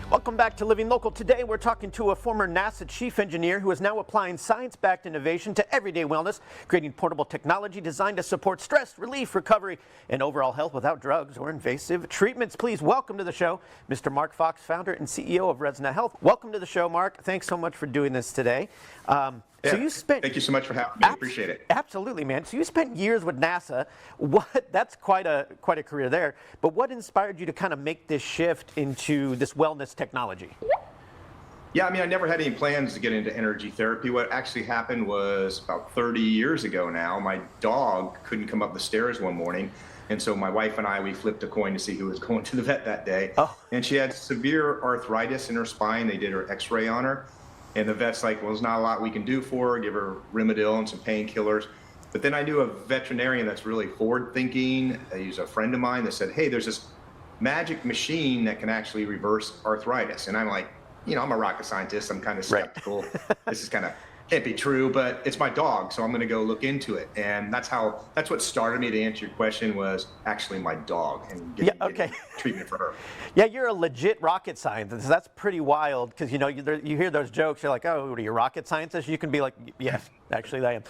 Welcome back to Living Local. Today we're talking to a former NASA chief engineer who is now applying science-backed innovation to everyday wellness, creating portable technology designed to support stress, relief, recovery, and overall health without drugs or invasive treatments. Please welcome to the show Mr. Mark Fox, founder and CEO of Resona Health. Welcome to the show, Mark. Thanks so much for doing this today. Thank you so much for having me. I appreciate it. Absolutely, man. So you spent years with NASA. That's quite a career there. But what inspired you to kind of make this shift into this wellness technology? Yeah, I mean, I never had any plans to get into energy therapy. What actually happened was about 30 years ago now, my dog couldn't come up the stairs one morning. And so my wife and I, we flipped a coin to see who was going to the vet that day. Oh. And she had severe arthritis in her spine. They did her x-ray on her. And the vet's like, well, there's not a lot we can do for her, give her Rimadyl and some painkillers. But then I knew a veterinarian that's really forward thinking. He's a friend of mine that said, hey, there's this magic machine that can actually reverse arthritis. And I'm like, you know, I'm a rocket scientist. I'm kind of skeptical. Right. This is kind of can't be true, but it's my dog, so I'm going to go look into it. And that's what started me, to answer your question, was actually my dog and getting treatment for her. Yeah, you're a legit rocket scientist. That's pretty wild, because you know you hear those jokes. You're like, oh, what are you, a rocket scientist? You can be like, yes, actually I am.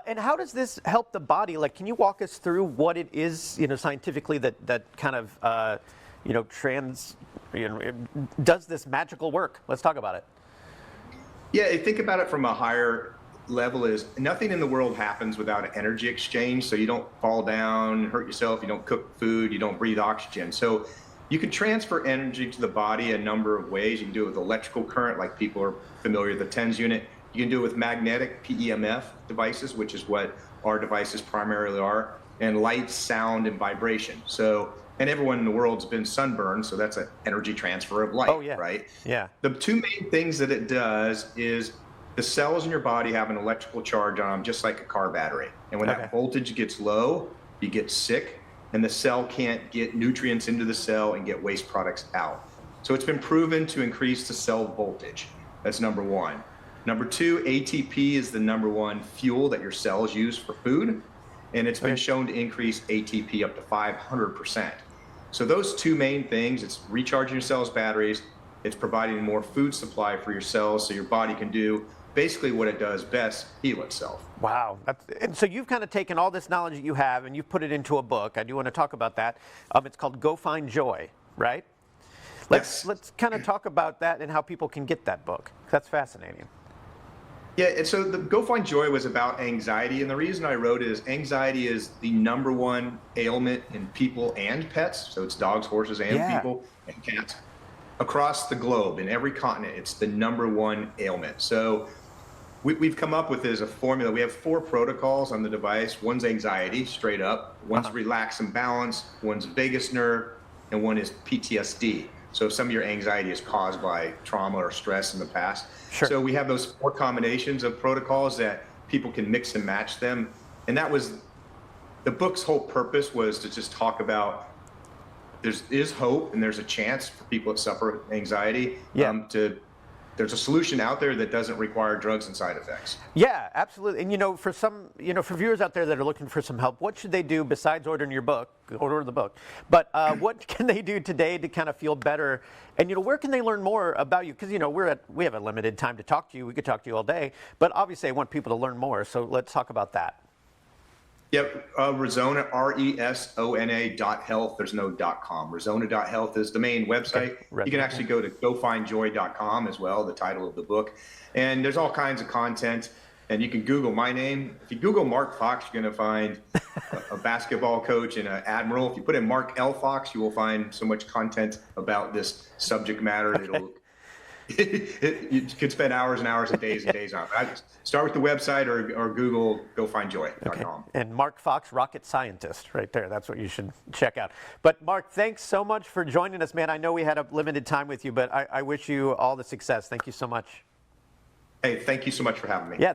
And how does this help the body? Like, can you walk us through what it is, you know, scientifically that kind of does this magical work? Let's talk about it. Yeah, think about it from a higher level. Is nothing in the world happens without an energy exchange. So you don't fall down, hurt yourself, you don't cook food, you don't breathe oxygen. So you can transfer energy to the body a number of ways. You can do it with electrical current, like people are familiar with the TENS unit. You can do it with magnetic PEMF devices, which is what our devices primarily are, and light, sound, and vibration. And everyone in the world's been sunburned, so that's an energy transfer of light, right? Yeah. The two main things that it does is the cells in your body have an electrical charge on them, just like a car battery. And when that voltage gets low, you get sick, and the cell can't get nutrients into the cell and get waste products out. So it's been proven to increase the cell voltage. That's number one. Number two, ATP is the number one fuel that your cells use for food. And it's been shown to increase ATP up to 500%. So those two main things, it's recharging your cells' batteries, it's providing more food supply for your cells so your body can do basically what it does best, heal itself. Wow. And so you've kind of taken all this knowledge that you have and you've put it into a book. I do want to talk about that. It's called Go Find Joy, right? Let's kind of talk about that and how people can get that book. That's fascinating. Yeah, and so the Go Find Joy was about anxiety, and the reason I wrote it is anxiety is the number one ailment in people and pets, so it's dogs, horses, and people, and cats. Across the globe, in every continent, it's the number one ailment. So we've come up with as a formula. We have 4 protocols on the device. One's anxiety, straight up. One's relax and balance. One's vagus nerve, and one is PTSD. So if some of your anxiety is caused by trauma or stress in the past. Sure. So we have those 4 combinations of protocols that people can mix and match them. And that was, the book's whole purpose was to just talk about there is hope and there's a chance for people that suffer anxiety. There's a solution out there that doesn't require drugs and side effects. Yeah, absolutely. And for viewers out there that are looking for some help, what should they do besides ordering your book? Order the book. But what can they do today to kind of feel better? And where can they learn more about you? Because we have a limited time to talk to you. We could talk to you all day, but obviously I want people to learn more. So let's talk about that. Yep, Resona, RESONA.health. There's no .com. Resona.health is the main website. You can actually go to gofindjoy.com as well, the title of the book. And there's all kinds of content. And you can Google my name. If you Google Mark Fox, you're going to find a basketball coach and an admiral. If you put in Mark L. Fox, you will find so much content about this subject matter. You could spend hours and hours and days on it. Start with the website or Google gofindjoy.com. And Mark Fox, rocket scientist, right there. That's what you should check out. But Mark, thanks so much for joining us, man. I know we had a limited time with you, but I wish you all the success. Thank you so much. Hey, thank you so much for having me. Yeah.